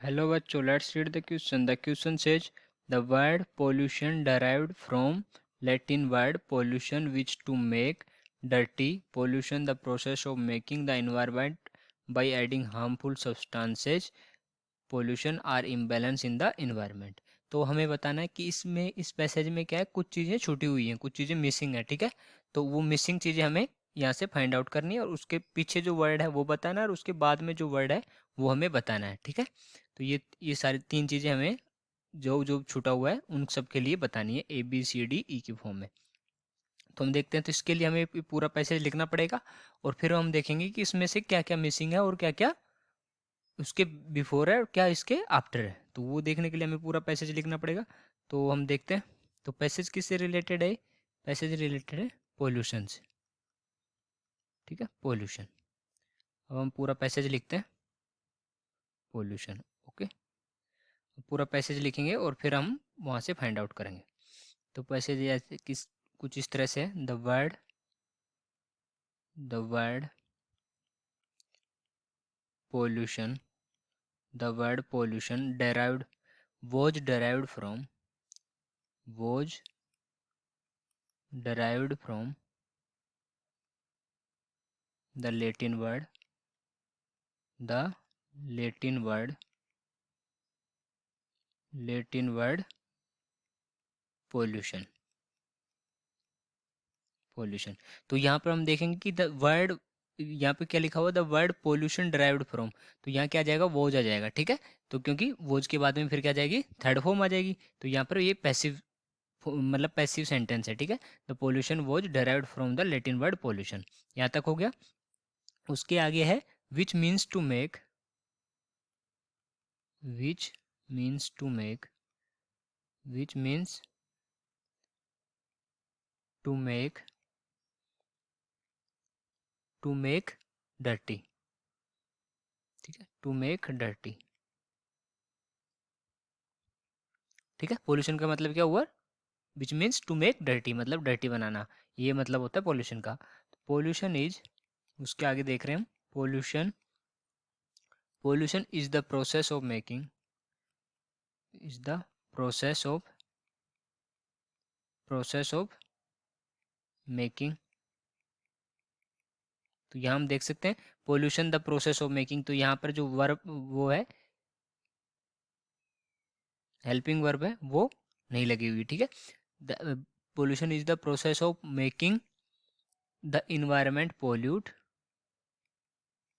Hello बच्चों, let's read the question. The question says the word pollution derived from Latin word pollution, which to make dirty. Pollution, the process of making the environment by adding harmful substances. Pollution or imbalance in the environment. तो हमें बताना है कि इसमें इस passage में क्या है, कुछ चीज़ें छूटी हुई हैं, कुछ चीज़ें मिसिंग है। ठीक है, तो वो मिसिंग चीज़ें हमें यहाँ से फाइंड आउट करनी है और उसके पीछे जो वर्ड है वो बताना है और उसके बाद में जो वर्ड है वो हमें बताना है। ठीक है, तो ये सारी तीन चीज़ें हमें जो जो छूटा हुआ है उन सब के लिए बतानी है, ABCDE की फॉर्म में। तो हम देखते हैं, तो इसके लिए हमें पूरा पैसेज लिखना पड़ेगा और फिर हम देखेंगे कि इसमें से क्या क्या मिसिंग है और क्या क्या उसके बिफोर है और क्या इसके आफ्टर है। तो वो देखने के लिए हमें पूरा पैसेज लिखना पड़ेगा। तो हम देखते हैं, तो पैसेज किससे रिलेटेड है? पैसेज रिलेटेड है पोल्यूशन से। ठीक है, पोल्यूशन। अब हम पूरा पैसेज लिखते हैं, पोल्यूशन। ओके, पूरा पैसेज लिखेंगे और फिर हम वहाँ से फाइंड आउट करेंगे। तो पैसेज ऐसे किस कुछ इस तरह से है। The word pollution, derived was derived from the the Latin word pollution. तो यहाँ पर हम देखेंगे कि द वर्ड, यहाँ पे क्या लिखा हुआ, the word pollution derived from. तो यहाँ क्या आ जाएगा, वोज आ जाएगा। ठीक है, तो क्योंकि वोज के बाद में फिर क्या आ जाएगी, थर्ड फॉर्म आ जाएगी। तो यहाँ पर ये पैसिव, मतलब पैसिव सेंटेंस है। ठीक है, the pollution was derived from the Latin word pollution. यहाँ तक हो गया। उसके आगे है which means to make, which means to make, which means to make, to make dirty. ठीक है, टू मेक डर्टी। ठीक है, पोल्यूशन का मतलब क्या हुआ, which means to make dirty, मतलब डर्टी बनाना, ये मतलब होता है पोल्यूशन का। पोल्यूशन इज, उसके आगे देख रहे हैं हम, pollution, pollution is the process of making, is the process of, process of making. तो यहाँ हम देख सकते हैं pollution the process of making. तो यहाँ पर जो वर्ब वो है, हेल्पिंग वर्ब है, वो नहीं लगी हुई। ठीक है, the pollution is the process of making the environment pollute,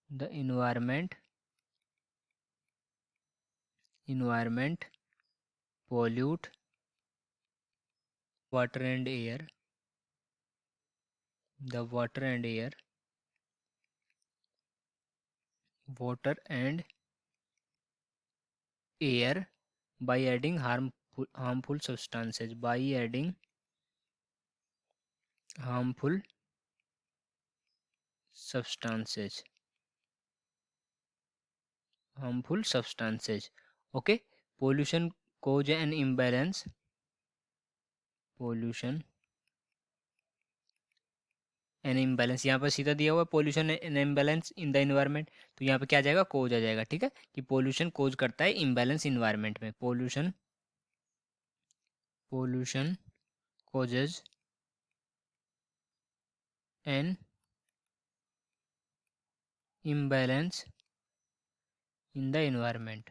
the environment pollute water and air, the water and air by adding harmful substances, by adding harmful substances, okay. Pollution cause an imbalance, pollution an imbalance, यहाँ पर सीधा दिया हुआ है pollution an imbalance in the environment. तो यहाँ पे क्या आ जाएगा, कोज आ जाएगा। ठीक है, कि पोल्यूशन कोज करता है इम्बैलेंस इन्वायरमेंट में। Pollution causes an imbalance in the environment,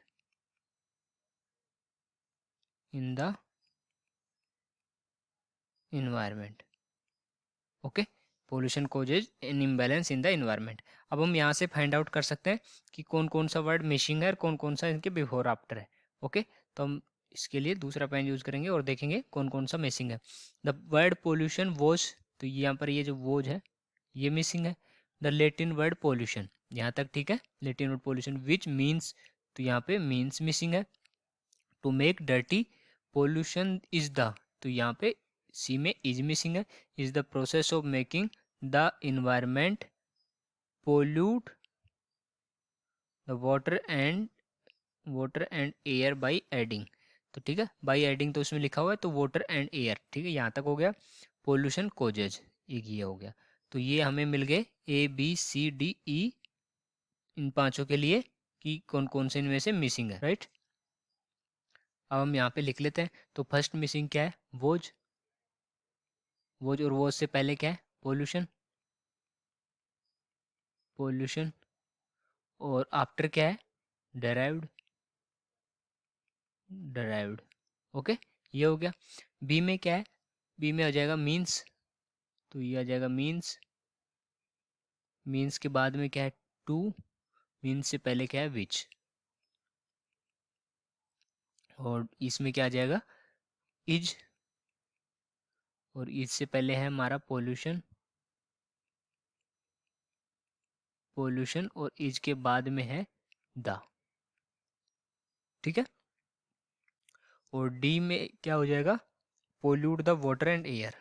in the environment, okay. Pollution causes an imbalance in the environment. अब हम यहाँ से फाइंड आउट कर सकते हैं कि कौन कौन सा वर्ड मिसिंग है और कौन कौन सा इनके बिफोर आफ्टर है। ओके, तो हम इसके लिए दूसरा पेन यूज करेंगे और देखेंगे कौन कौन सा मिसिंग है। द वर्ड पोल्यूशन वोज, तो यहाँ पर ये जो वोज है ये मिसिंग है। द लेटिन वर्ड पोल्यूशन, यहाँ तक ठीक है, Latin word pollution. Which means, तो यहाँ पे मीन्स मिसिंग है। To make dirty, pollution is the, तो यहाँ पे सी में इज मिसिंग है, is the process of making the environment pollute the water and air by adding. तो ठीक है, बाई एडिंग तो उसमें लिखा हुआ है, तो वाटर एंड एयर। ठीक है, यहाँ तक हो गया। पोल्यूशन कोजेज, एक ये हो गया। तो ये हमें मिल गए ABCDE इन पांचों के लिए कि कौन कौन से इनमें से मिसिंग है, राइट। अब हम यहाँ पे लिख लेते हैं। तो फर्स्ट मिसिंग क्या है, वोज। वोज और वोज से पहले क्या है, पोल्यूशन। पोल्यूशन और आफ्टर क्या है, डेराइव्ड। डेराइव्ड, ओके, ये हो गया। बी में क्या है, बी में आ जाएगा मीन्स। तो ये आ जाएगा मीन्स। मीन्स के बाद में क्या है, टू। मीन्स से पहले क्या है, विच। और इसमें क्या आ जाएगा, इज। और इज से पहले है हमारा पोल्यूशन। पोल्यूशन और इज के बाद में है द, ठीक है। और डी में क्या हो जाएगा, pollute the water and air.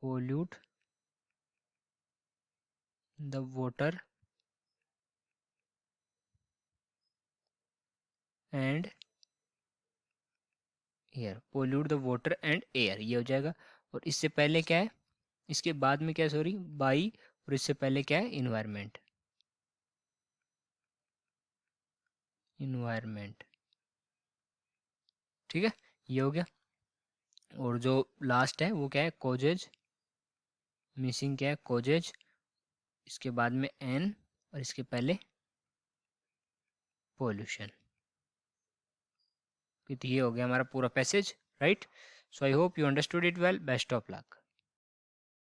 Pollute the water and air. Pollute the water and air, ये हो जाएगा। और इससे पहले क्या है, इसके बाद में क्या है, सॉरी, बाई। और इससे पहले क्या है, इन्वायरमेंट। इन्वायरमेंट, ठीक है, ये हो गया। और जो लास्ट है वो क्या है, कोजेज। मिसिंग क्या है, कोजेज। इसके बाद में एन और इसके पहले पोल्यूशन। तो ये हो गया हमारा पूरा passage, right. So I hope you understood it well. Best of luck.